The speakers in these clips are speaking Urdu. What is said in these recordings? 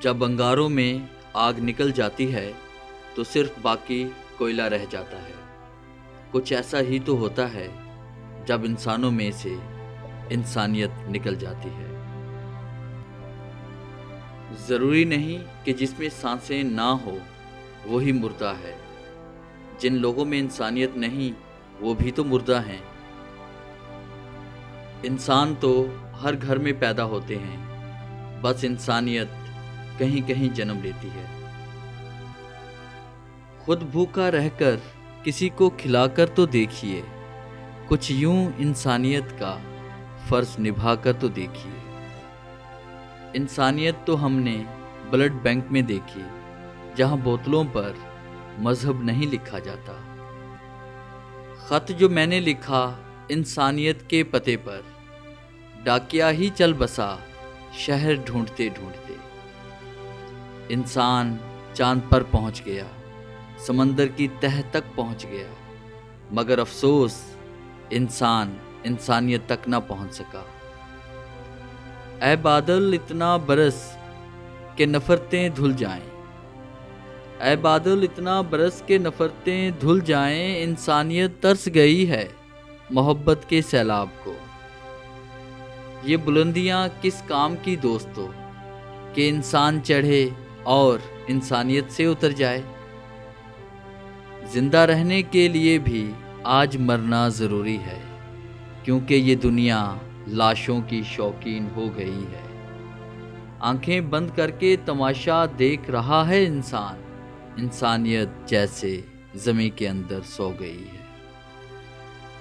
جب انگاروں میں آگ نکل جاتی ہے تو صرف باقی کوئلہ رہ جاتا ہے۔ کچھ ایسا ہی تو ہوتا ہے جب انسانوں میں سے انسانیت نکل جاتی ہے۔ ضروری نہیں کہ جس میں سانسیں نہ ہو وہی مردہ ہے۔ جن لوگوں میں انسانیت نہیں وہ بھی تو مردہ ہیں۔ انسان تو ہر گھر میں پیدا ہوتے ہیں، بس انسانیت کہیں کہیں جنم لیتی ہے۔ خود بھوکا رہ کر کسی کو کھلا کر تو دیکھیے، کچھ یوں انسانیت کا فرض نبھا کر تو دیکھیے۔ انسانیت تو ہم نے بلڈ بینک میں دیکھی، جہاں بوتلوں پر مذہب نہیں لکھا جاتا۔ خط جو میں نے لکھا انسانیت کے پتے پر، ڈاکیا ہی چل بسا شہر ڈھونڈتے ڈھونڈتے۔ انسان چاند پر پہنچ گیا، سمندر کی تہہ تک پہنچ گیا، مگر افسوس انسان انسانیت تک نہ پہنچ سکا۔ اے بادل اتنا برس کہ نفرتیں دھل جائیں، اے بادل اتنا برس کہ نفرتیں دھل جائیں، انسانیت ترس گئی ہے محبت کے سیلاب کو۔ یہ بلندیاں کس کام کی دوستو کہ انسان چڑھے اور انسانیت سے اتر جائے۔ زندہ رہنے کے لیے بھی آج مرنا ضروری ہے، کیونکہ یہ دنیا لاشوں کی شوقین ہو گئی ہے۔ آنکھیں بند کر کے تماشا دیکھ رہا ہے انسان، انسانیت جیسے زمین کے اندر سو گئی ہے۔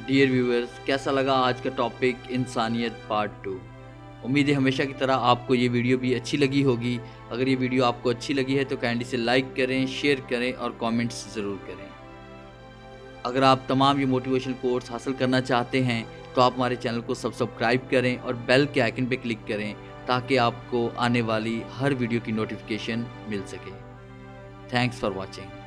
ڈیئر ویورز، کیسا لگا آج کا ٹاپک انسانیت پارٹ 2؟ امید ہے ہمیشہ کی طرح آپ کو یہ ویڈیو بھی اچھی لگی ہوگی۔ اگر یہ ویڈیو آپ کو اچھی لگی ہے تو کائنڈلی سے لائک کریں، شیئر کریں اور کامنٹس ضرور کریں۔ اگر آپ تمام یہ موٹیویشن کورس حاصل کرنا چاہتے ہیں تو آپ ہمارے چینل کو سبسکرائب کریں اور بیل کے آئیکن پہ کلک کریں تاکہ آپ کو آنے والی ہر ویڈیو کی نوٹیفیکیشن مل سکے۔ Thanks for watching.